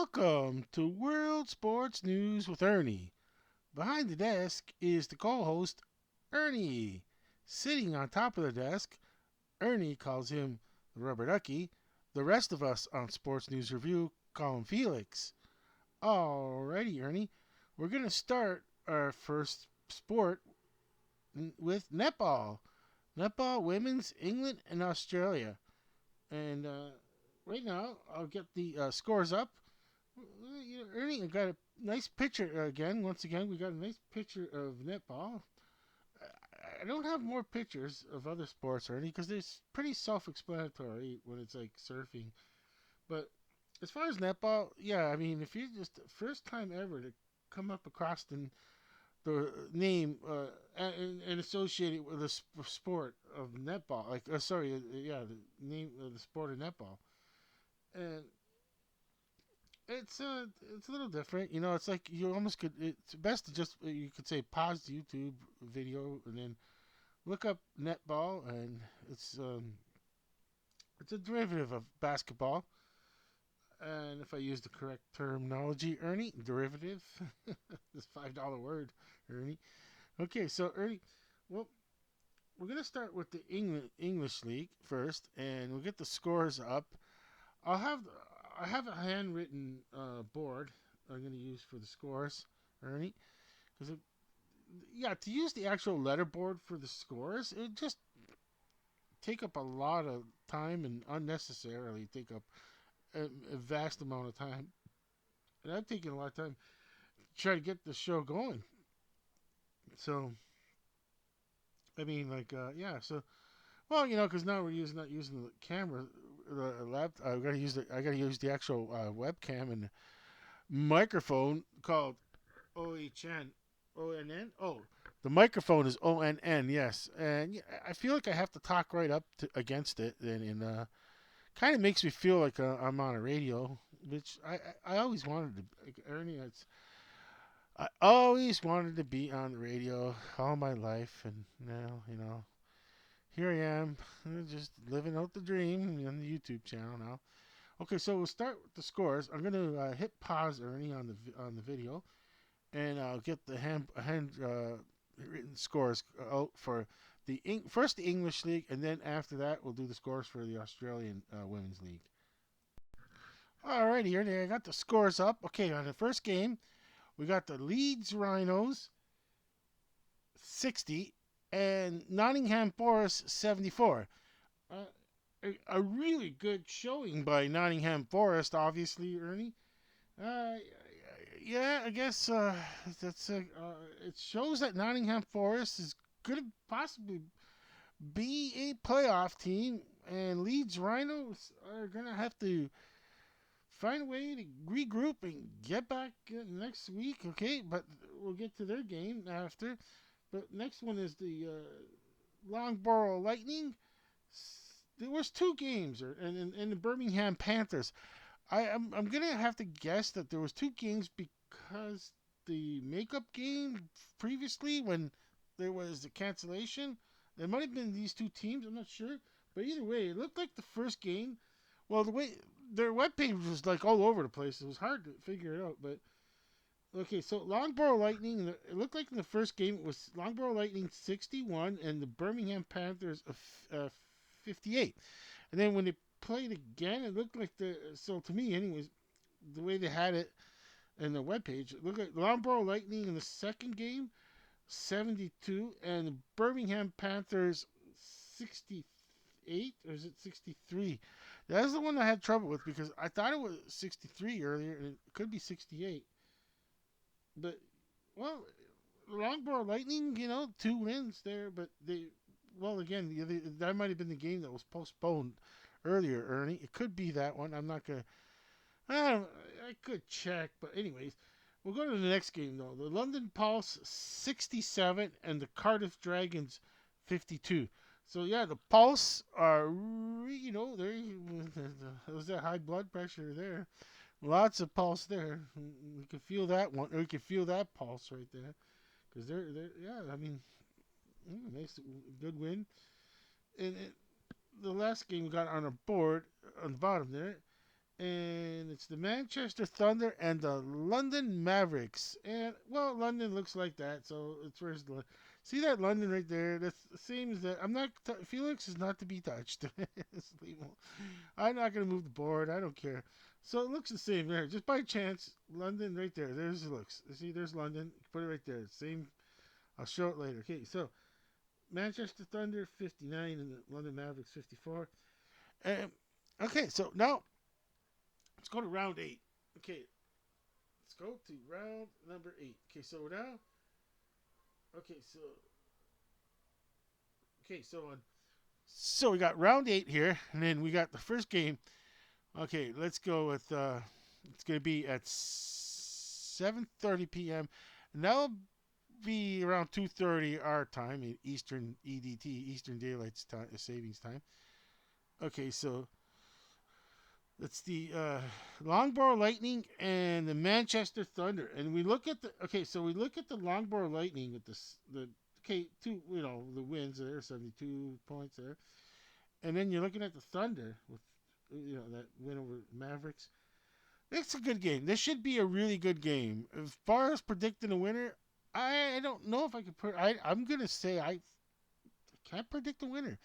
Welcome to World Sports News with Ernie. Behind the desk is the co host, Ernie. Sitting on top of the desk, Ernie calls him the rubber ducky. The rest of us on Sports News Review call him Felix. Alrighty, Ernie. We're going to start our first sport with netball. Netball, women's, England, and Australia. And right now, I'll get the scores up. Ernie, I got a nice picture again. Once again, we got a nice picture of netball. I don't have more pictures of other sports, Ernie, because it's pretty self-explanatory when it's like surfing. But as far as netball, yeah, I mean, if you're just first time ever to come up across the name and associate it with the sport of netball, like yeah, the name of the sport of netball, and it's a little different. You know, it's like you almost could. It's best to just you could say pause the YouTube video and then look up netball, and it's a derivative of basketball. And if I use the correct terminology, Ernie, derivative, this $5 word, Ernie. Okay, so Ernie, well, we're gonna start with the English League first, and we'll get the scores up. I'll have I have a handwritten board I'm going to use for the scores, Ernie. Because yeah, to use the actual letterboard for the scores, it just take up a lot of time and unnecessarily take up a vast amount of time. And I've taken a lot of time to try to get the show going. So I mean, like yeah, so well, you know, because now we're not using the camera, the laptop. I got to use the actual webcam and microphone called OHN. ONN? Oh, the microphone is ONN, yes. And yeah, I feel like I have to talk right up against it, and kind of makes me feel like I'm on a radio, which I always wanted to. Like, Ernie, I always wanted to be on the radio all my life, and now, here I am, just living out the dream on the YouTube channel now. Okay, so we'll start with the scores. I'm gonna hit pause, Ernie, on the video, and I'll get the hand written scores out for first the English League, and then after that we'll do the scores for the Australian Women's League. Alrighty, here I got the scores up. Okay, on the first game we got the Leeds Rhinos 60 and Nottingham Forest 74. Uh, a really good showing by Nottingham Forest, obviously, Ernie. Uh, yeah, I guess it shows that Nottingham Forest is going to possibly be a playoff team, and Leeds Rhinos are going to have to find a way to regroup and get back next week. Okay, but we'll get to their game after. But next one is the Loughborough Lightning. There was two games, and the Birmingham Panthers. I'm gonna have to guess that there was two games because the makeup game previously when there was the cancellation, there might have been these two teams. I'm not sure, but either way, it looked like the first game. Well, the way their webpage was like all over the place, it was hard to figure it out. But okay, so Loughborough Lightning. It looked like in the first game it was Loughborough Lightning 61 and the Birmingham Panthers 58. And then when they played again, it looked like so to me, anyways, the way they had it in the webpage, it looked like Loughborough Lightning in the second game 72 and the Birmingham Panthers 68, or is it 63? That's the one I had trouble with because I thought it was 63 earlier and it could be 68. But well, Loughborough Lightning, two wins there, but well, again, that might have been the game that was postponed earlier, Ernie. It could be that one. I'm not gonna. I could check, but anyways, we'll go to the next game though. The London Pulse 67 and the Cardiff Dragons 52. So yeah, the Pulse are, there's that high blood pressure there. Lots of pulse there. You can feel that one, or you can feel that pulse right there, because yeah. I mean, nice, good win. And the last game we got on our board on the bottom there, and it's the Manchester Thunder and the London Mavericks. And well, London looks like that, so it's where's the see that London right there? That's the same as that. I'm not Felix is not to be touched. I'm not gonna move the board. I don't care. So it looks the same there. Just by chance, London right there. There's it looks. See, there's London. Put it right there. Same. I'll show it later. Okay, so Manchester Thunder 59 and the London Mavericks 54. Okay, so now let's go to round 8. Okay, let's go to round number 8. Okay, so now, okay, so we got round 8 here, and then we got the first game. Okay, let's go with it's gonna be at 7:30 p.m. and that'll be around 2:30 our time, Eastern EDT, Eastern Daylight Savings Time. Okay, so it's the Longborough Lightning and the Manchester Thunder, and we look at the we look at the Longborough Lightning with the two the wins there, 72 points there, and then you're looking at the Thunder with that win over Mavericks. It's a good game. This should be a really good game. As far as predicting a winner, I don't know if I could put. I'm gonna say I can't predict the winner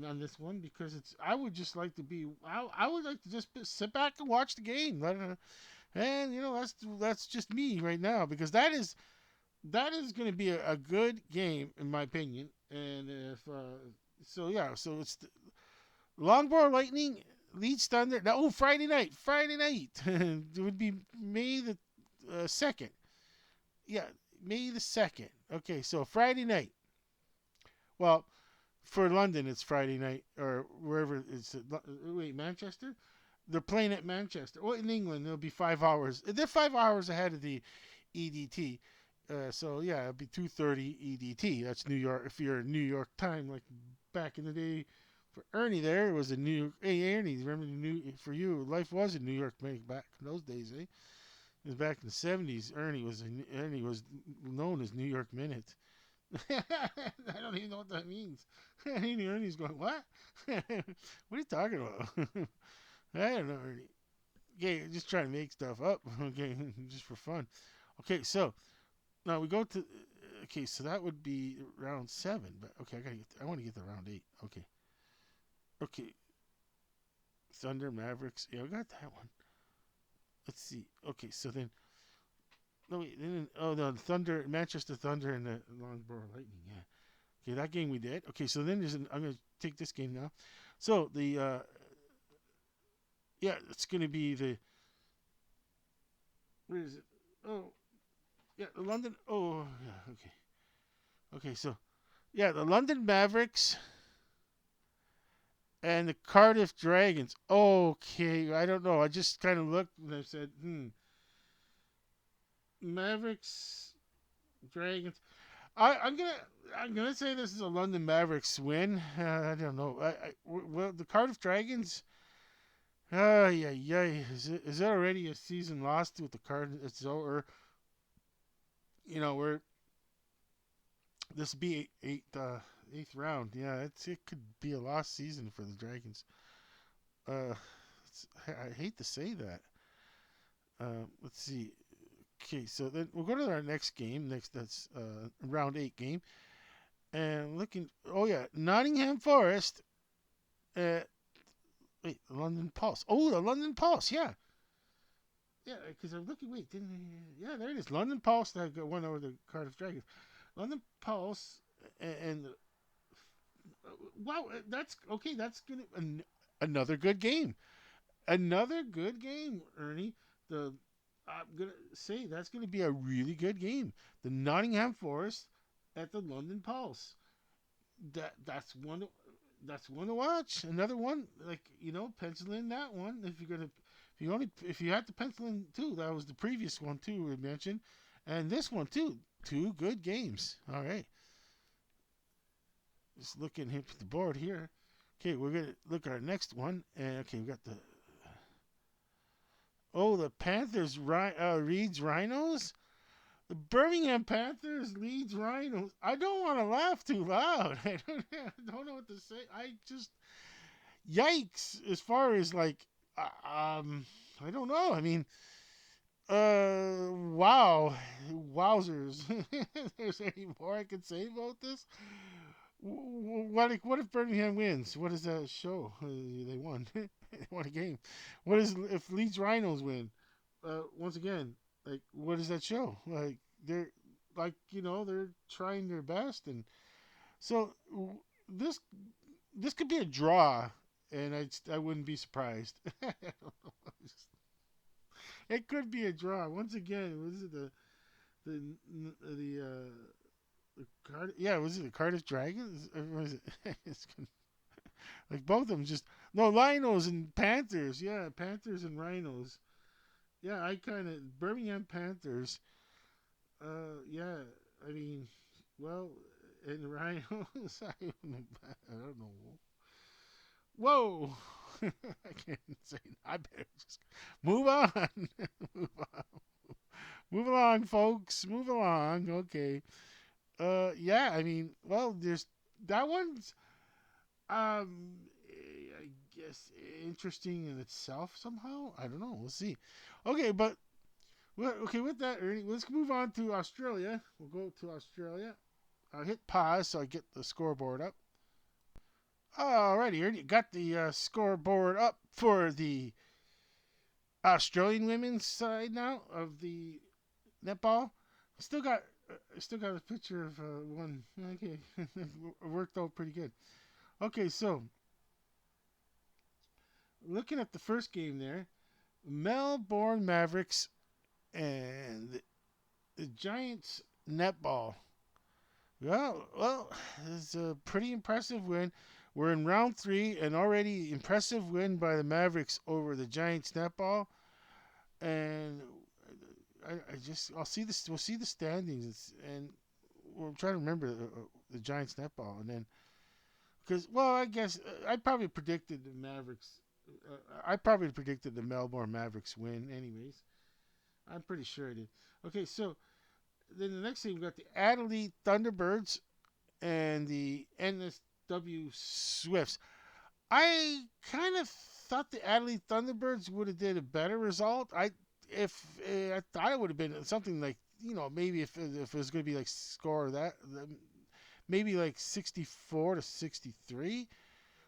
on this one because it's. I would just like to be. I would like to just sit back and watch the game. And that's just me right now because that is going to be a good game in my opinion. And if so it's the Longborough Lightning leads Thunder. Now, Friday night. It would be May the 2nd. Yeah, May the 2nd. Okay, so Friday night. Well, for London, it's Friday night, or wherever it's. Manchester? They're playing at Manchester. Well, in England, it'll be 5 hours. They're 5 hours ahead of the EDT. So, yeah, it'll be 2:30 EDT. That's New York. If you're New York time, like back in the day for Ernie there, it was a New York. Hey, Ernie, remember for you, life was in New York back in those days, eh? It was back in the 70s. Ernie was known as New York Minute. I don't even know what that means. Ernie's going, what? What are you talking about? I don't know, Ernie. Okay, just trying to make stuff up. Okay, just for fun. Okay, so now we go to. Okay, so that would be round 7. But okay, I want to get to round 8. Okay. Thunder Mavericks. Yeah, we got that one. Let's see. Okay, so then. No, wait. The Thunder, Manchester Thunder, and the Longborough Lightning. Yeah. Okay, that game we did. Okay, so then I'm going to take this game now. So the it's going to be the. Where is it? Oh, yeah, the London. Oh, yeah. Okay. Okay, so yeah, the London Mavericks and the Cardiff Dragons. Okay, I don't know. I just kind of looked and I said, Mavericks, Dragons. I'm gonna say this is a London Mavericks win. I don't know. Well, the Cardiff Dragons. Yeah. Is it already a season lost with the Cardiff? It's over. We're this will be eighth round. Yeah, it could be a lost season for the Dragons. I hate to say that. Let's see. Okay, so then we'll go to our next game. That's round 8 game, and looking. Oh yeah, Nottingham Forest. The London Pulse. Oh, the London Pulse. Yeah, because I'm looking. Wait, there it is. London Pulse that got one over the Cardiff Dragons. London Pulse and wow, that's okay. That's another good game. Another good game, Ernie. I'm gonna say that's gonna be a really good game. The Nottingham Forest at the London Pulse. That's one. That's one to watch. Another one, pencil in that one. If you had to pencil in 2, that was the previous one too we mentioned, and this one too. 2 good games. All right. Just looking at the board here. Okay, we're gonna look at our next one, and okay, we got the. Oh, the Panthers Leeds Rhinos? The Birmingham Panthers Leeds Rhinos. I don't want to laugh too loud. I don't know what to say. I just. Yikes. As far as, I don't know. I mean, wow, wowzers. There's any more I can say about this? What if Birmingham wins? What does that show? They won. They won a game. What is if Leeds Rhinos win? Once again, like what does that show? Like they're they're trying their best, and so this this could be a draw, and I wouldn't be surprised. It could be a draw. Once again, was it the the was it the Cardiff Dragons? Or was it? Like both of them just no Rhinos and Panthers. Yeah, Panthers and Rhinos. Yeah, I kind of Birmingham Panthers. Yeah, I mean, well, and Rhinos. I don't know. Whoa. I can't say. I better just move on. Move on. Move along, folks. Move along. Okay. Yeah. I mean, well, there's that one's I guess interesting in itself somehow. I don't know. We'll see. Okay, but well, okay with that, Ernie, let's move on to Australia. We'll go to Australia. I'll hit pause so I get the scoreboard up. Alrighty, Ernie, got the scoreboard up for the Australian women's side now of the netball. Still got a picture of one. Okay, worked out pretty good. Okay, so looking at the first game there, Melbourne Mavericks and the Giants netball. Well, it's a pretty impressive win. We're in round 3, and already impressive win by the Mavericks over the Giants netball. And I'll see this. We'll see the standings, and we'll try to remember the Giants netball, and then because I guess I probably predicted the Mavericks. I probably predicted the Melbourne Mavericks win, anyways. I'm pretty sure I did. Okay, so then the next thing we got the Adelaide Thunderbirds and the NSW Swifts. I kind of thought the Adelaide Thunderbirds would have did a better result. I thought it would have been something like maybe if it was going to be like score that maybe like 64 to 63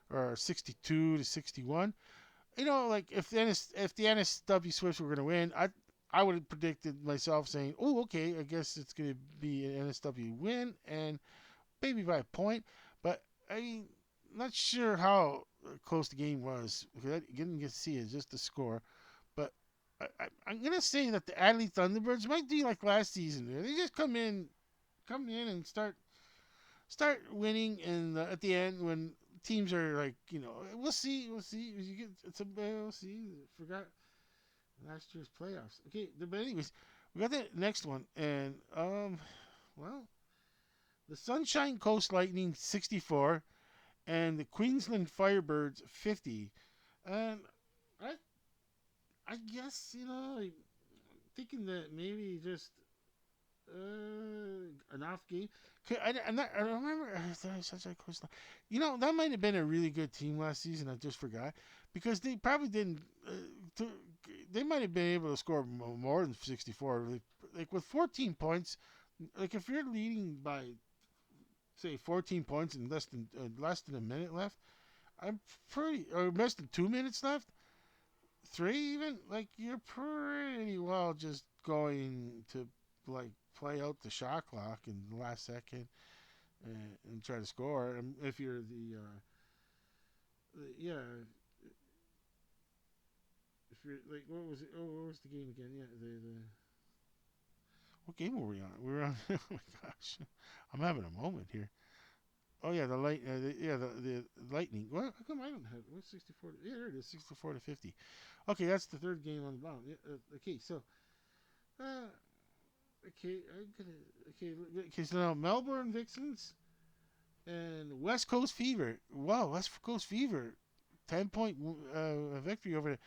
or 62 to 61. Like if the NSW Swifts were going to win, I would have predicted myself saying, "Oh, okay, I guess it's going to be an NSW win and maybe by a point." But I'm not sure how close the game was because I didn't get to see it, just the score. But I'm going to say that the Adelaide Thunderbirds might do like last season. They just come in and start winning, and at the end when teams are like, we'll see. We'll see. Forgot last year's playoffs. Okay, but anyways, we got the next one, and well, the Sunshine Coast Lightning 64 and the Queensland Firebirds 50, and I I guess like, thinking that maybe just an off game. I remember Sunshine Coast. That might have been a really good team last season. I just forgot because they probably didn't. They might have been able to score more than 64. Like with 14 points, like if you're leading by say 14 points and less than a minute left, I'm pretty or less than 2 minutes left, 3 even. Like you're pretty well just going to like play out the shot clock in the last second and try to score. If you're yeah, if you're like, what was it? Oh, what was the game again? Yeah, the what game were we on? We were on. Oh my gosh, I'm having a moment here. Oh yeah, the lightning. What? How come I don't have? What's 64? Yeah, there it is, 64 to 50. Okay, that's the third game on the bottom. Yeah, okay, so. Uh, okay, I'm gonna. Okay. So now Melbourne Vixens and West Coast Fever. Wow, West Coast Fever, 10-point victory over.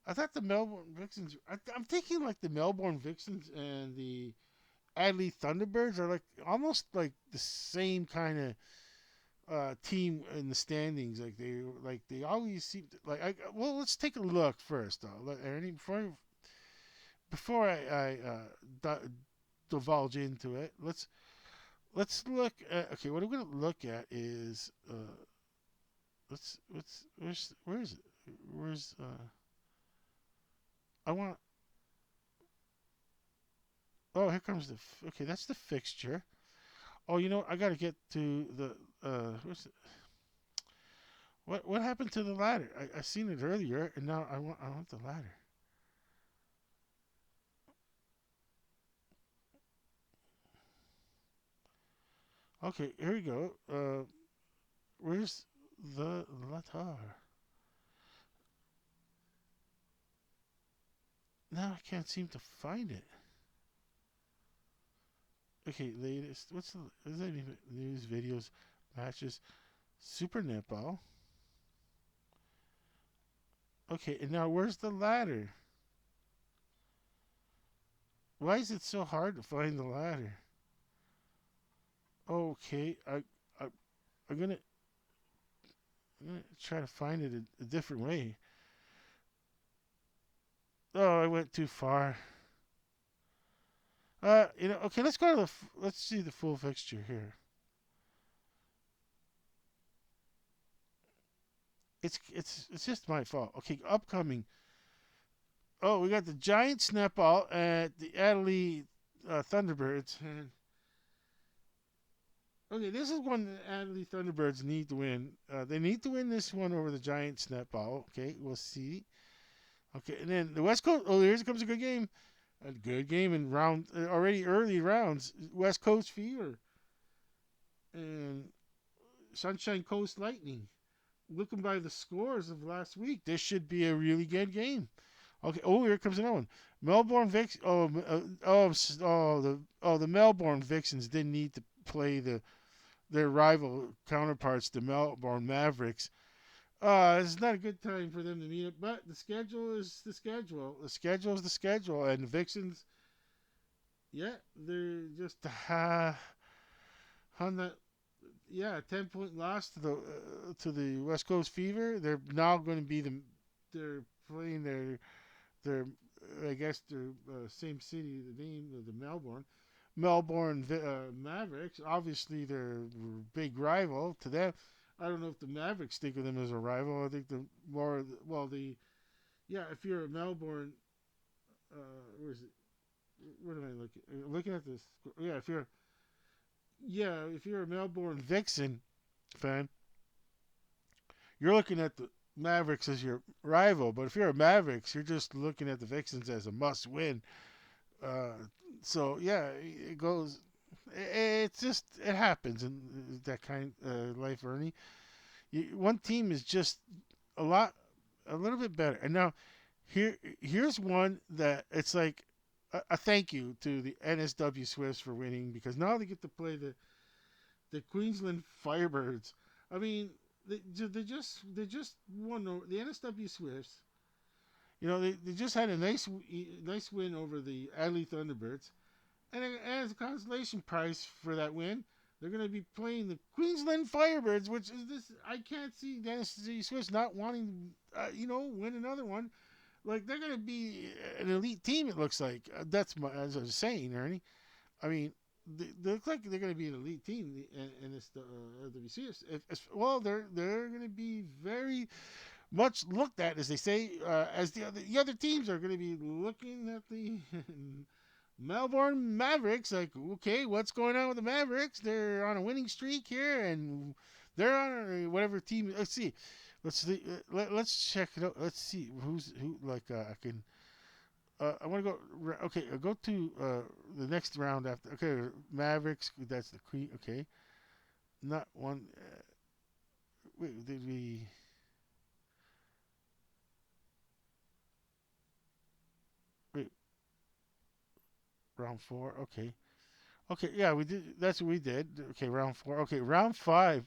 I thought the Melbourne Vixens. I'm thinking like the Melbourne Vixens and the Adelaide Thunderbirds are like almost like the same kind of team in the standings. Like they always seem to, like. Well, let's take a look first, though. Ernie, before I divulge into it, let's look at. Okay, what I'm gonna look at is let's where is it? Where's I want. Oh, here comes the. Okay, that's the fixture. Oh, I gotta get to the. Where's it? What happened to the ladder? I seen it earlier, and now I want the ladder. Okay, here we go. Where's the ladder? Now I can't seem to find it. Okay, latest. What's the? Is that even news, videos, matches? Super netball. Okay, and now where's the ladder? Why is it so hard to find the ladder? Okay, I I'm gonna try to find it a different way. Oh, I went too far. Okay, let's go to let's see the full fixture here. It's just my fault. Okay, upcoming. Oh, we got the Giants netball at the Adelaide Thunderbirds. And okay, this is one the Adelaide Thunderbirds need to win. They need to win this one over the Giants netball. Okay, we'll see. Okay, and then the West Coast. Oh, here comes a good game. A good game in round already early rounds. West Coast Fever and Sunshine Coast Lightning. Looking by the scores of last week, this should be a really good game. Okay. Oh, here comes another one. Melbourne Vix. The Melbourne Vixens didn't need to play their rival counterparts, the Melbourne Mavericks. It's not a good time for them to meet up, but the schedule is the schedule. The schedule is the schedule, and the Vixens, yeah, they're just on that. Yeah, 10-point loss to the West Coast Fever. They're now going to be they're playing their I guess their same city, the name of the Melbourne Mavericks. Obviously, they're big rival to them. I don't know if the Mavericks think of them as a rival. I think the more well the yeah. If you're a Melbourne, where is it? What am I looking? Looking at this. Yeah, if you're a Melbourne Vixen fan, you're looking at the Mavericks as your rival. But if you're a Mavericks, you're just looking at the Vixens as a must-win. Uh, so yeah, it goes. It's just it happens in that kind of life, Ernie. One team is just a little bit better. And now here's one that it's like a thank you to the NSW Swifts for winning because now they get to play the Queensland Firebirds. I mean, they just won the NSW Swifts. They just had a nice win over the Adelaide Thunderbirds, and as a consolation prize for that win, they're going to be playing the Queensland Firebirds, which is this. I can't see the NSW Swifts not wanting, win another one. Like they're going to be an elite team. It looks like that's as I was saying, Ernie. I mean, they look like they're going to be an elite team, and it's the receivers. Well, they're going to be very much looked at, as they say, as the other teams are going to be looking at the Melbourne Mavericks. Like, okay, what's going on with the Mavericks? They're on a winning streak here, and they're on whatever team. Let's see. Let's check it out. Let's see who. Like, I can. I want to go. Okay, I'll go to the next round after. Okay, Mavericks. That's the Queen. Okay, not one. Wait, did we? Wait, round four. Okay. Okay, yeah, we did. That's what we did. Okay, round four. Okay, round five.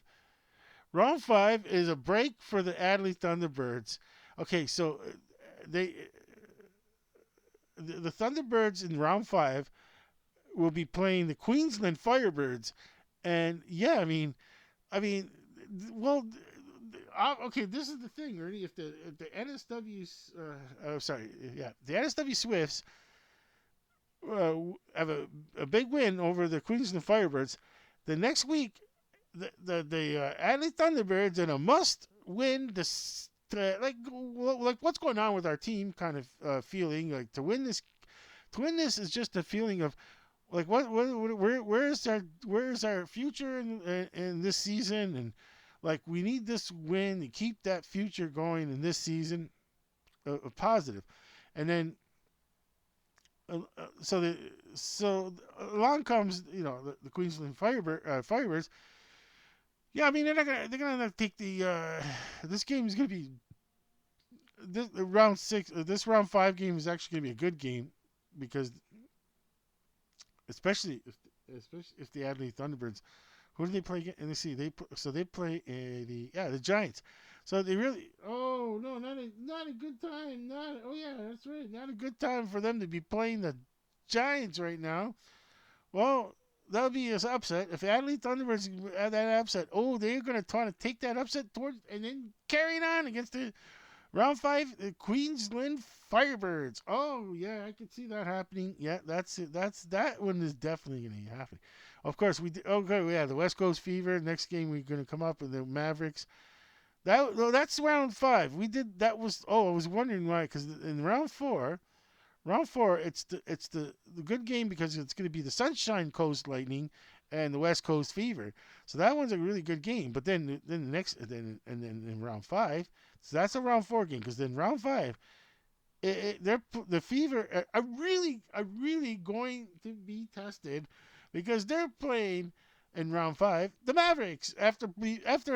Round five is a break for the Adelaide Thunderbirds. Okay, so they the Thunderbirds in round five will be playing the Queensland Firebirds, and yeah, I mean, well, okay. This is the thing, Ernie. If the NSW, sorry, yeah, the NSW Swifts have a big win over the Queensland Firebirds, the next week the Adelaide Thunderbirds in a must win this. Like what's going on with our team kind of feeling like to win this is just a feeling of like where's our future in this season, and like we need this win to keep that future going in this season, positive. And then so along comes the Queensland Firebirds. Yeah, I mean they're gonna take the this game is gonna be this round six. This round five game is actually gonna be a good game because especially if the Adelaide Thunderbirds. Who do they play again? And they see they play the Giants. So they really no, not a good time. Not oh yeah, that's right. Not a good time for them to be playing the Giants right now. Well, that would be an upset. If Adelaide Thunderbirds had that upset, they're going to try to take that upset towards and then carry it on against the round five Queensland Firebirds. Oh yeah, I could see that happening. Yeah, that's it. That one is definitely going to happen. Of course, okay, yeah, the West Coast Fever. Next game we're going to come up with the Mavericks. That's round five. We did that was. I was wondering why because in round four, it's the good game because it's going to be the Sunshine Coast Lightning and the West Coast Fever. So that one's a really good game. But then the next then in round five, so that's a round four game because then round five, the Fever are really going to be tested because they're playing in round five the Mavericks after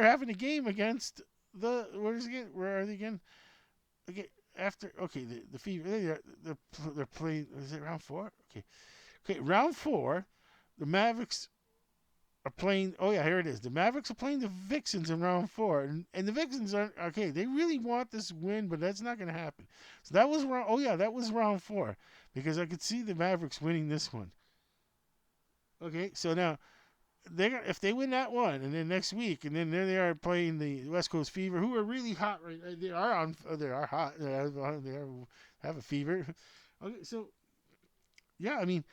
having a game against the where are they again? Okay, the Fever they're playing. Is it round four? Okay, round four. The Mavericks are playing. Oh yeah, here it is. The Mavericks are playing the Vixens in round four, and the Vixens are okay. They really want this win, but that's not going to happen. So that was round. Oh yeah, that was round four because I could see the Mavericks winning this one. Okay, so now if they win that one, and then next week, and then there they are playing the West Coast Fever, who are really hot right. They are on. They are hot. Have a fever. Okay, so yeah, I mean,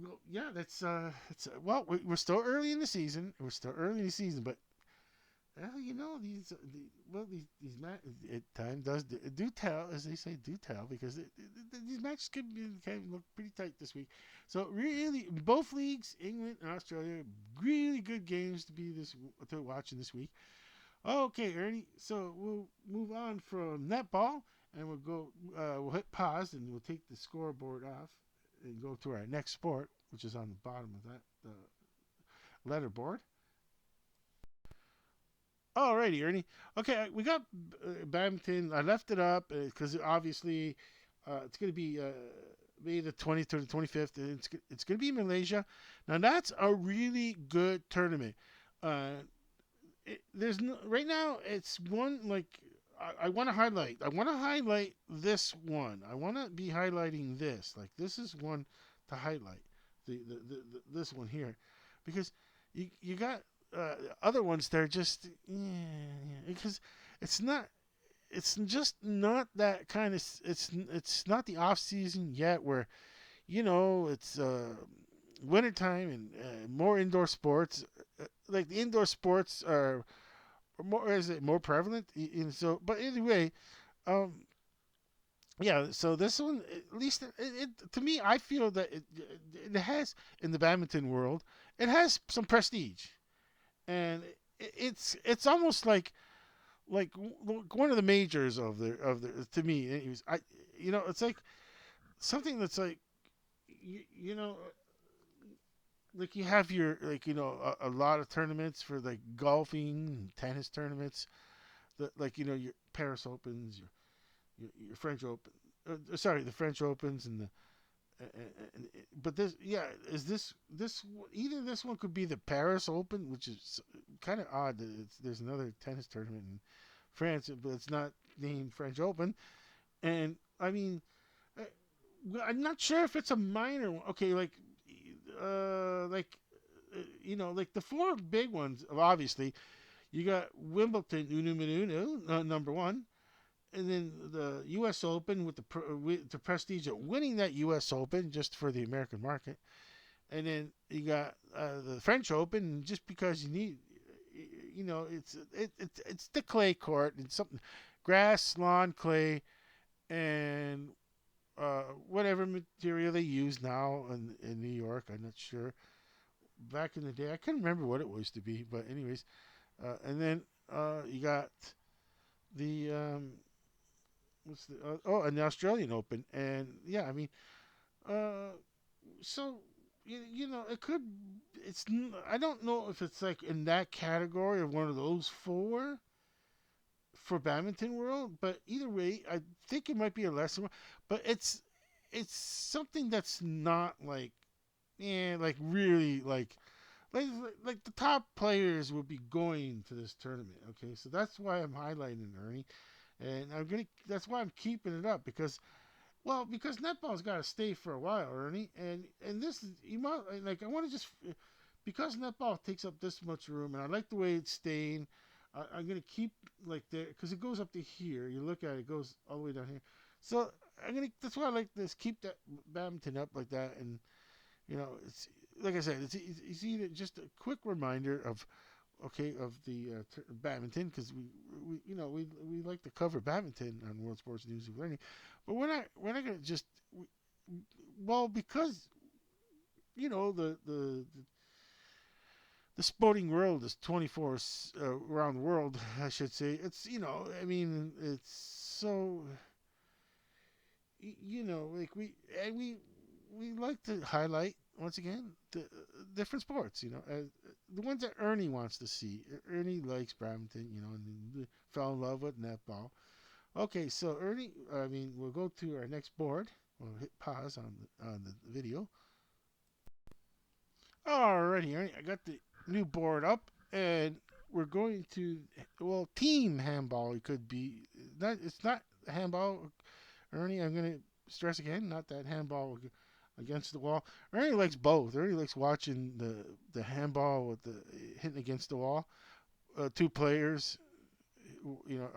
well, yeah, that's it's well, we're still early in the season. We're still early in the season, but these at time does do tell, as they say, do tell because these matches can look pretty tight this week. So really, both leagues, England and Australia, really good games to watching this week. Okay, Ernie. So we'll move on from netball, and we'll go. We'll hit pause, and we'll take the scoreboard off, and go to our next sport, which is on the bottom of that letterboard. Alrighty, Ernie. Okay, we got badminton. I left it up because obviously it's going to be May the 20th to the 25th. And it's going to be in Malaysia. Now that's a really good tournament. Uh, there's no, right now it's one like I want to highlight. I want to highlight this one. I want to be highlighting this. Like this is one to highlight. This one here, because you got other ones that are just because it's not it's just not that kind of it's not the off season yet where it's wintertime and more indoor sports like the indoor sports are more is it more prevalent so but anyway um yeah, so this one, at least to me, I feel that it has in the badminton world, it has some prestige, and it's almost like one of the majors of the to me. Anyways, it's like something that's like you know like you have your like a lot of tournaments for like golfing, tennis tournaments, like your Paris Opens, your French Open, sorry, the French Opens and the. But this, yeah, is this either this one could be the Paris Open, which is kind of odd that there's another tennis tournament in France, but it's not named French Open. And I mean, uh, I'm not sure if it's a minor one. Okay, like like the four big ones, obviously. You got Wimbledon, number one, and then the U.S. Open with the prestige of winning that U.S. Open just for the American market, and then you got the French Open just because you need, it's the clay court and something, grass, lawn, clay, and whatever material they use now in New York. I'm not sure. Back in the day, I couldn't remember what it was to be, but anyways, and then you got the and the Australian Open, and yeah, I mean, uh, so it could. I don't know if it's like in that category of one of those four for badminton world, but either way, I think it might be a lesser one. But it's something that's not like like really like the top players will be going to this tournament. Okay, so that's why I'm highlighting Ernie, and that's why I'm keeping it up because netball's got to stay for a while, Ernie, and this is you might like I want to just because netball takes up this much room, and I like the way it's staying. I'm gonna keep like there because it goes up to here. You look at it, it goes all the way down here. So that's why I like this. Keep that badminton up like that, and it's like I said, it's either just a quick reminder of the badminton because we like to cover badminton on World Sports News with Ernie, but we're not gonna just because the sporting world is 24 around the world, I should say. It's I mean it's so like we like to highlight once again the different sports, the ones that Ernie wants to see. Ernie likes badminton, and fell in love with netball. Okay, so Ernie, I mean, we'll go to our next board. We'll hit pause on the video. Alrighty, Ernie, I got the new board up, and we're going to team handball. It could be it's not handball, Ernie. I'm gonna stress again, not that handball against the wall. Ernie likes both. Ernie likes watching the handball with the hitting against the wall. Two players,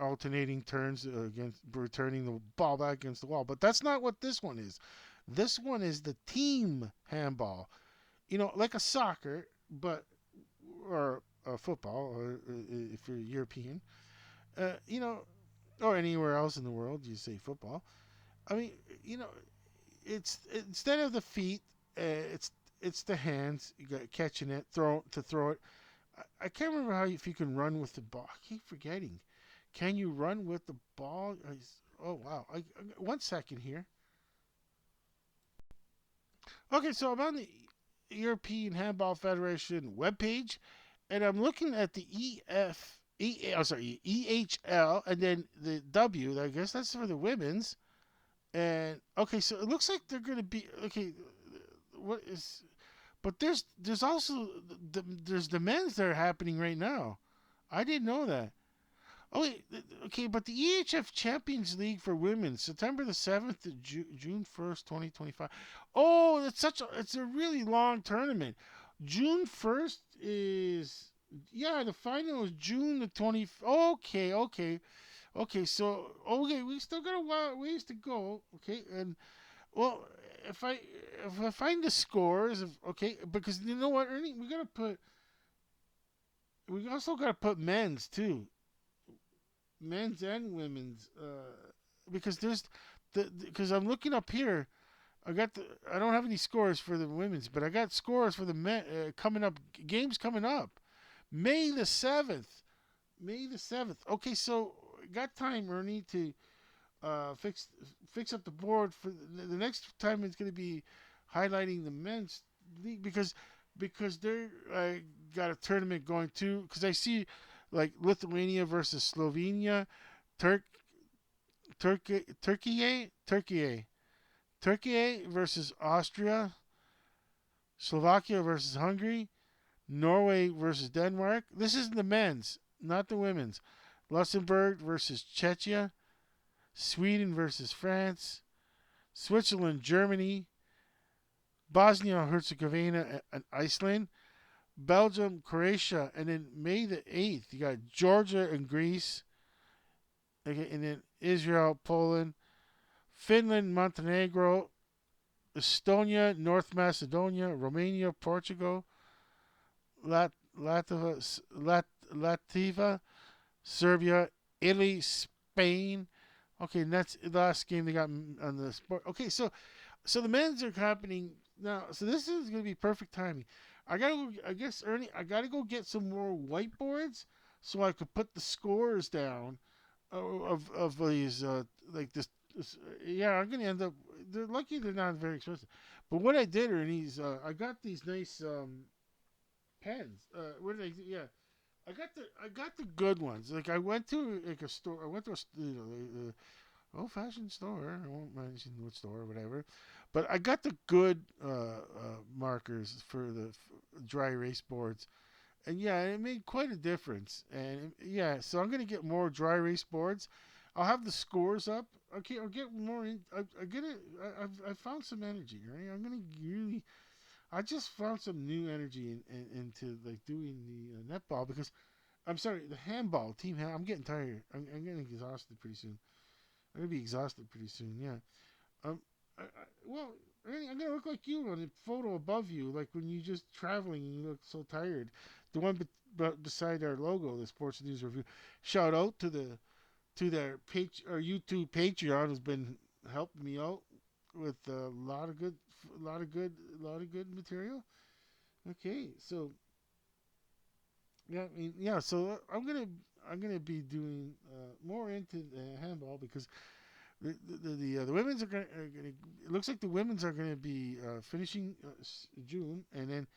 alternating turns against returning the ball back against the wall. But that's not what this one is. This one is the team handball. Like a soccer, but or football, or if you're European, or anywhere else in the world, you say football. I mean, it's instead of the feet, it's the hands. You got catching it, throw it. I can't remember if you can run with the ball. I keep forgetting. Can you run with the ball? Oh wow! 1 second here. Okay, so I'm on the European Handball Federation webpage, and I'm looking at the EHL, and then the W. I guess that's for the women's. And okay, so it looks like they're going to be okay. What is? But there's also there's the men's that are happening right now. I didn't know that. Oh wait, okay, but the EHF Champions League for women, September the 7th to June 1st, 2025. Oh, it's a really long tournament. June 1st is the final is June the 20th. Okay. So we still got a while ways to go. Okay, and well, if I find the scores, because you know what, Ernie, we also gotta put men's too, men's and women's, because because I'm looking up here. I don't have any scores for the women's, but I got scores for the men coming up. Games coming up, May the 7th. May the 7th. Okay, so got time, Ernie, to fix up the board for the next time. It's going to be highlighting the men's league because they're got a tournament going too. Because I see like Lithuania versus Slovenia, Turkey versus Austria, Slovakia versus Hungary, Norway versus Denmark. This is the men's, not the women's. Luxembourg versus Czechia, Sweden versus France, Switzerland, Germany, Bosnia and Herzegovina, and Iceland. Belgium, Croatia, and then May the 8th, you got Georgia and Greece, okay, and then Israel, Poland, Finland, Montenegro, Estonia, North Macedonia, Romania, Portugal, Latvia, Latvia, Serbia, Italy, Spain. Okay, and that's the last game they got on the sport. Okay, so the men's are happening now. So this is going to be perfect timing. I gotta go. I guess Ernie, I gotta go get some more whiteboards so I could put the scores down of these like this. Yeah, I'm gonna end up. They're lucky they're not very expensive. But what I did, Ernie, is I got these nice pens. What did I? Yeah, I got the good ones. Like I went to like a store. I went to a old-fashioned store. I won't mention what store or whatever, but I got the good markers for the dry erase boards, and yeah, it made quite a difference. And yeah, so I'm gonna get more dry erase boards. I'll have the scores up. Okay, I'll get more. I get it. I found some energy. Right? I'm gonna really. I just found some new energy into like doing the netball because I'm sorry, the handball team. I'm getting tired. I'm getting exhausted pretty soon. I'm gonna be exhausted pretty soon. Yeah. Um. Well, Ernie, I'm gonna look like you on the photo above you, like when you just traveling and you look so tired. The one beside our logo, the Sports News Review. Shout out to their YouTube Patreon has been helping me out with a lot of good, material. Okay, so yeah, I mean, yeah. So I'm gonna be doing more into handball because the women's are gonna. It looks like the women's are gonna be finishing June, and then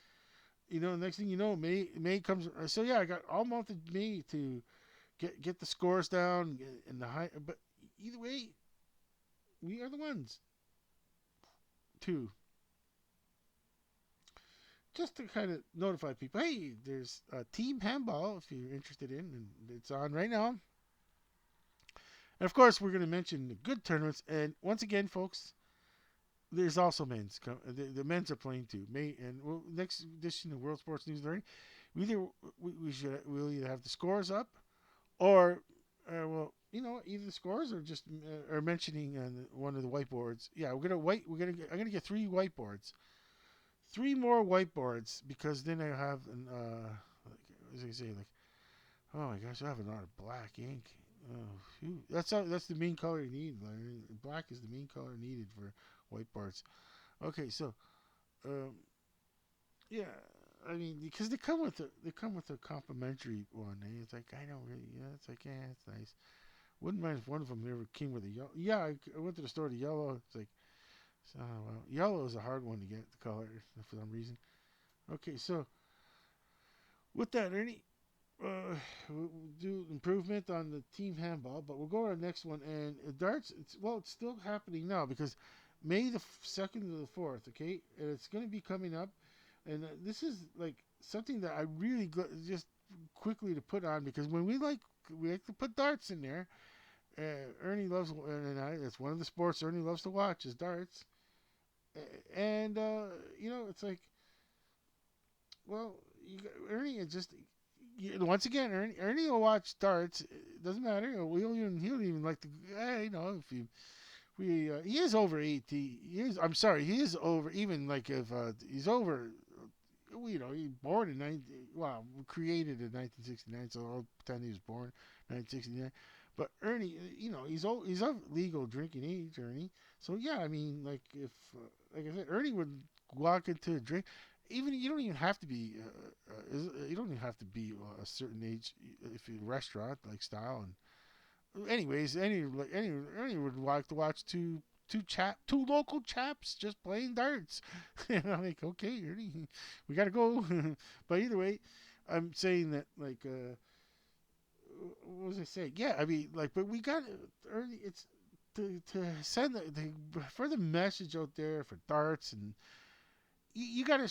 next thing you know, May comes. So yeah, I got all month of May to get the scores down and the high. But either way, we are the ones to just to kind of notify people. Hey, there's team handball if you're interested in, and it's on right now. And of course, we're going to mention the good tournaments. And once again, folks, there's also men's. The men's are playing too. May and next edition of World Sports News Learning, we'll either have the scores up or either the scores or just or mentioning on one of the whiteboards. Yeah, I'm gonna get three whiteboards, three more whiteboards because then I have an what was I say like oh my gosh I have a lot of black ink. Oh, phew. That's the main color you need. Black is the main color needed for whiteboards. Okay, so um, yeah, I mean because they come with a complimentary one. And it's like I don't really it's like yeah it's nice. Wouldn't mind if one of them ever came with a yellow. Yeah, I went to the store. The yellow. It's like well, yellow is a hard one to get the color for some reason. Okay, so with that, Ernie, we'll do improvement on the team handball, but we'll go to the next one. And darts, it's still happening now because May the 2nd to the 4th, okay? And it's going to be coming up. And this is like something that I really just quickly to put on because when we like to put darts in there. Ernie loves, and it's one of the sports Ernie loves to watch is darts. And, it's like, well, Ernie is just once again, Ernie will watch darts. It doesn't matter. He'll even like to. If you we he is over 80. He is. I'm sorry. He is over. Even like if he's over. He born in 19. Well, created in 1969. So I'll pretend he was born 1969. But Ernie, he's of legal drinking age, Ernie. So yeah, I mean, like if, like I said, Ernie would walk into a drink even you don't even have to be you don't even have to be a certain age if you're restaurant like style and anyways any would like to watch two local chaps just playing darts and I'm like okay we gotta go but either way I'm saying that like what was I saying yeah I mean like but we got early it's to send the further message out there for darts and you gotta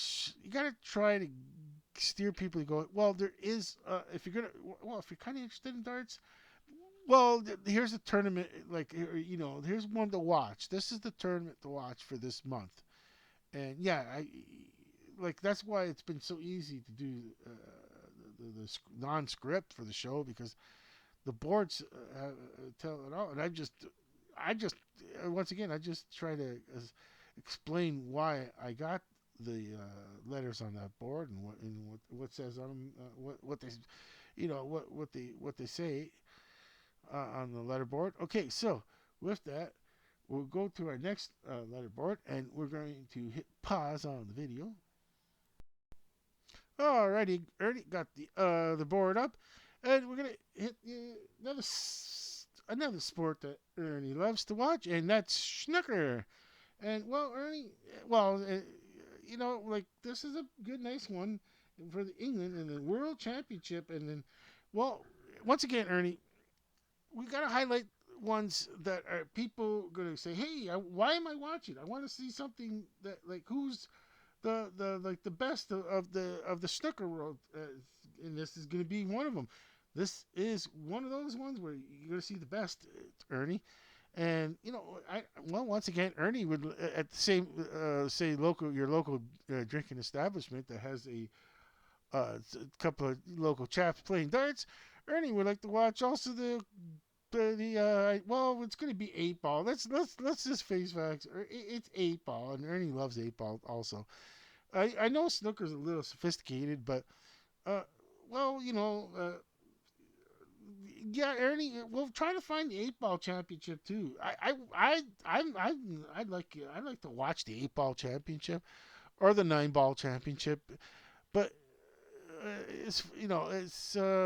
try to steer people to go. Well, there is if you're kind of interested in darts, well, here's a tournament like here's one to watch. This is the tournament to watch for this month, and yeah, like that's why it's been so easy to do the non-script for the show because the boards tell it all, and I just once again I just try to explain why I got the letters on that board and what says on them, what they what they say on the letterboard. Okay, so with that, we'll go to our next letterboard, and we're going to hit pause on the video. Alrighty, Ernie got the board up, and we're gonna hit another sport that Ernie loves to watch, and that's snooker. And well, Ernie, well, like this is a good, nice one for the England and the World Championship, and then, well, once again, Ernie, we gotta highlight ones that are people gonna say, "Hey, why am I watching? I want to see something that like who's the like the best of the snooker world, and this is gonna be one of them. This is one of those ones where you're gonna see the best, Ernie." And I well once again, Ernie would at the same say your local drinking establishment that has a couple of local chaps playing darts. Ernie would like to watch also the well, it's gonna be eight ball. Let's just face facts. It's eight ball, and Ernie loves eight ball also. I know snooker's a little sophisticated, but uh, well, yeah, Ernie. We'll try to find the eight ball championship too. I'd like to watch the eight ball championship or the nine ball championship, but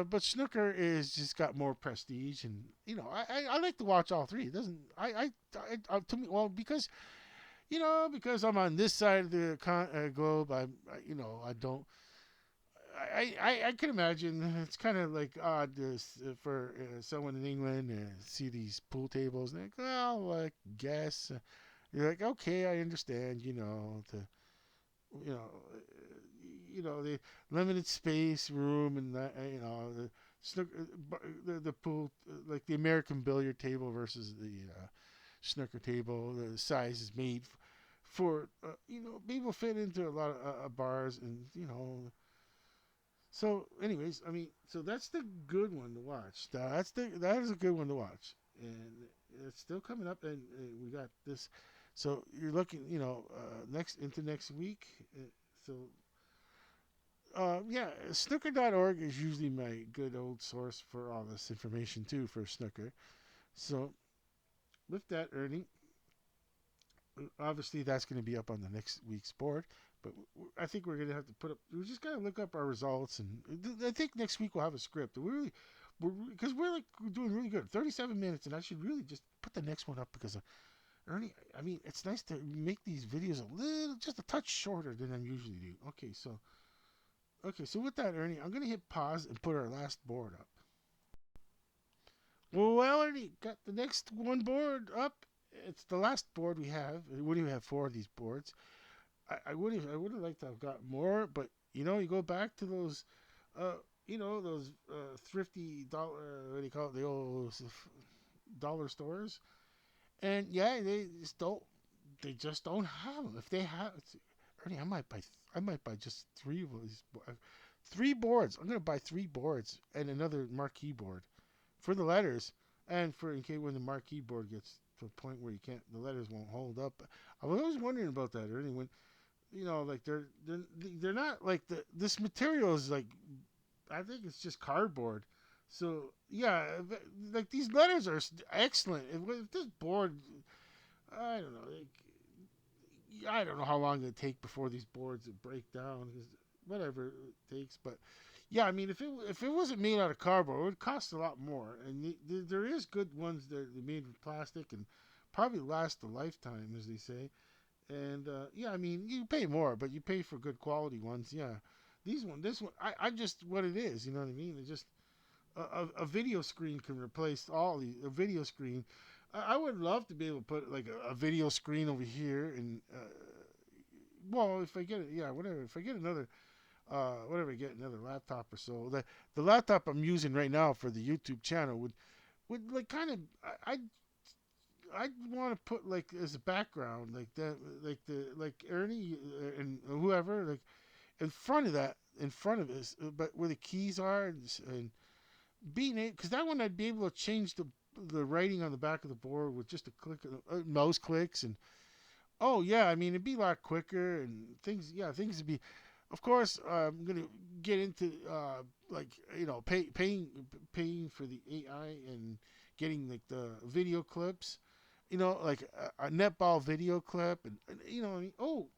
but snooker is just got more prestige, and I like to watch all three. It doesn't to me, well, because I'm on this side of the globe. I don't. I can imagine it's kind of like odd for someone in England to see these pool tables. And like, oh, I guess you're like, okay, I understand. You know, the limited space, room, and that, the snooker, the pool, like the American billiard table versus the snooker table. The size is made for people fit into a lot of bars, and so anyways, I mean, so that's the good one to watch. That is a good one to watch, and it's still coming up, and we got this. So you're looking, next week. So yeah, snooker.org is usually my good old source for all this information too for snooker. So with that, Ernie, obviously that's going to be up on the next week's board. But I think we're going to have to we just got to look up our results. And I think next week we'll have a script. Because we're doing really good. 37 minutes, and I should really just put the next one up because, Ernie, I mean, it's nice to make these videos just a touch shorter than I usually do. Okay, so with that, Ernie, I'm going to hit pause and put our last board up. Well, Ernie, got the next one board up. It's the last board we have. We do have four of these boards. I would have liked to have got more, but you go back to those, those thrifty dollar, what do you call it, the old dollar stores, and yeah, they just don't have them. If they have, Ernie, I might buy just three of these, three boards. I'm gonna buy three boards and another marquee board for the letters, and for in case when the marquee board gets to a point where the letters won't hold up. I was always wondering about that, Ernie, when like they're not like this material is like, I think it's just cardboard. So yeah, like these letters are excellent. If this board, I don't know, I don't know how long it take before these boards break down, because whatever it takes. But yeah, I mean, if it wasn't made out of cardboard, it would cost a lot more. And there is good ones that are made with plastic and probably last a lifetime, as they say. And yeah, I mean, you pay more, but you pay for good quality ones. Yeah, this one, I just what it is. You know what I mean? It's just a video screen can replace a video screen. I would love to be able to put like a video screen over here, and well, if I get it, yeah, whatever. If I get another, whatever, I get another laptop or so. The laptop I'm using right now for the YouTube channel would like kind of I want to put like as a background, like that, like Ernie and whoever, like in front of that, in front of us, but where the keys are, and being it, because that one I'd be able to change the writing on the back of the board with just a click of mouse clicks, and oh yeah, I mean it'd be a lot quicker and things. Yeah, things would be. Of course, I'm gonna get into like paying for the AI and getting like the video clips, like a netball video clip, and oh,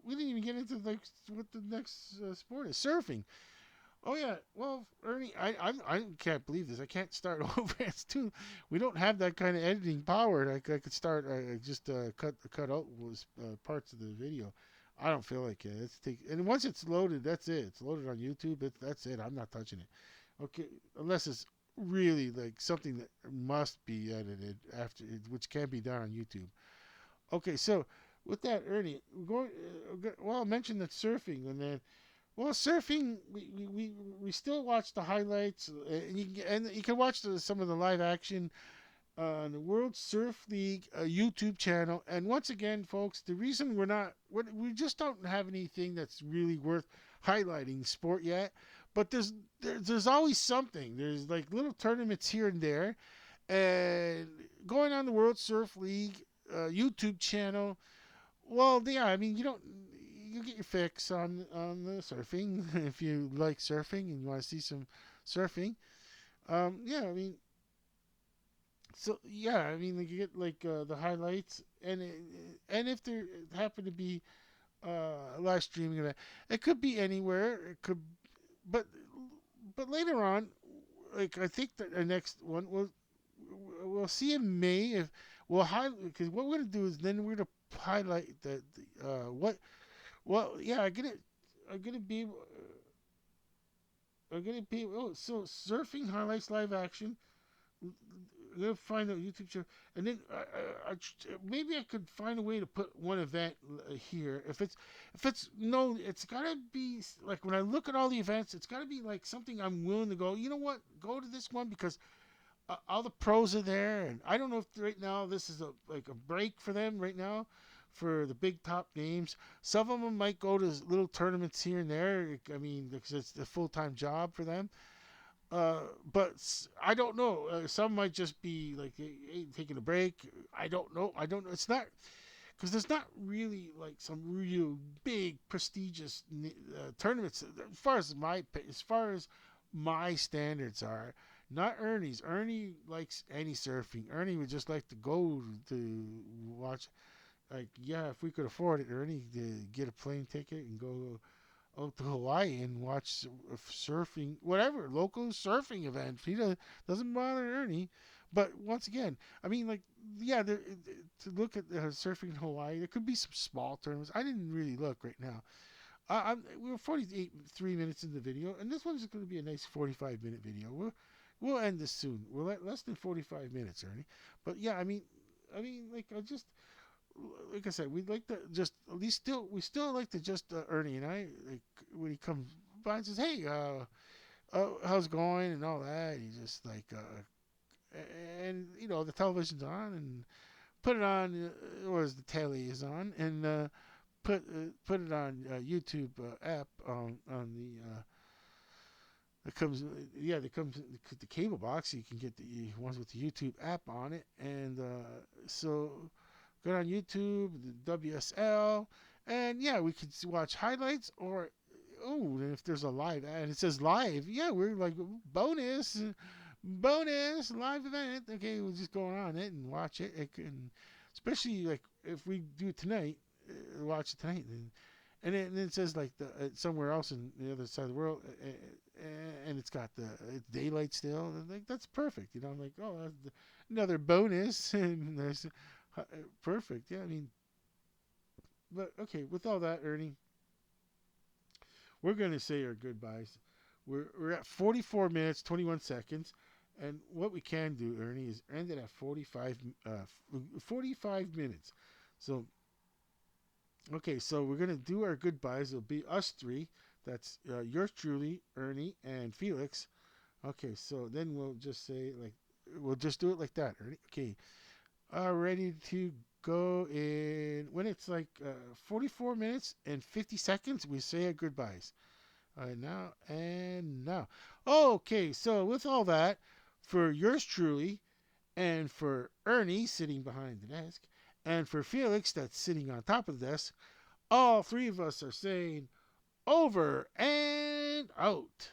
we didn't even get into like what the next sport is, surfing. Oh yeah, well Ernie, I can't believe this. I can't start over. It's too. We don't have that kind of editing power. I could start just cut out was parts of the video. I don't feel like it. And once it's loaded, that's it. It's loaded on YouTube. That's it. I'm not touching it. Okay, unless it's really like something that must be edited after, which can be done on YouTube. Okay, so with that, Ernie, we're going. Well, I mentioned that surfing, and then well, surfing, we still watch the highlights, and you can watch some of the live action on the World Surf League YouTube channel. And once again, folks, the reason we just don't have anything that's really worth highlighting sport yet. But there's always something. There's like little tournaments here and there, and going on the World Surf League YouTube channel. Well, yeah, I mean, you get your fix on the surfing if you like surfing and you want to see some surfing. Yeah, I mean, so yeah, I mean, like, you get like the highlights, and if there happen to be a live streaming event, it could be anywhere. It could, but but later on, like I think that the next one we'll see in May if we'll highlight, because what we're gonna do is then we're gonna highlight what. Well, yeah, I'm gonna be, Oh, so surfing highlights live action. I'm gonna find a YouTube channel, and then maybe I could find a way to put one event here. If it's no, it's gotta be like when I look at all the events, it's gotta be like something I'm willing to go. You know what? Go to this one because all the pros are there, and I don't know if right now this is like a break for them right now, for the big top names. Some of them might go to little tournaments here and there. I mean, because it's a full time job for them. But I don't know. Some might just be like hey, taking a break. I don't know. I don't know. It's not because there's not really like some real big prestigious tournaments as far as my standards are. Not Ernie's. Ernie likes any surfing. Ernie would just like to go to watch. Like, yeah, if we could afford it, Ernie, to get a plane ticket and go out to Hawaii and watch surfing, whatever, local surfing events. He doesn't bother Ernie. But once again, I mean, like, yeah, to look at surfing in Hawaii, there could be some small tournaments. I didn't really look right now. We were 3 minutes in the video, and this one's going to be a nice 45-minute video. We'll end this soon. We're at less than 45 minutes, Ernie. But yeah, I mean, like I said, we'd like to just at least we still like to just Ernie and I, like, when he comes by and says, "Hey, how's it going?" and all that. He's just like, and the television's on, and put it on, or as the telly is on, and put it on YouTube app on the. It comes, yeah. There comes the cable box. You can get the ones with the YouTube app on it, and so go on YouTube, the WSL, and yeah, we could watch highlights or and if there's a live and it says live, yeah, we're like bonus live event. Okay, we'll just go on it and watch it. It can, especially like if we do it tonight, watch it tonight, and then it says like the somewhere else in the other side of the world, and it's got it's daylight still. And like that's perfect. I'm like, oh, that's another bonus, and there's perfect. Yeah, I mean, but okay. With all that, Ernie, we're gonna say our goodbyes. We're at 44 minutes 21 seconds, and what we can do, Ernie, is end it at 45 minutes. So okay, so we're gonna do our goodbyes. It'll be us three. That's yours truly, Ernie, and Felix. Okay, so then we'll just say like we'll just do it like that, Ernie. Okay. ready to go in when it's like 44 minutes and 50 seconds. We say our goodbyes. All right, now and now. Okay, so with all that, for yours truly, and for Ernie sitting behind the desk, and for Felix that's sitting on top of the desk, all three of us are saying over and out.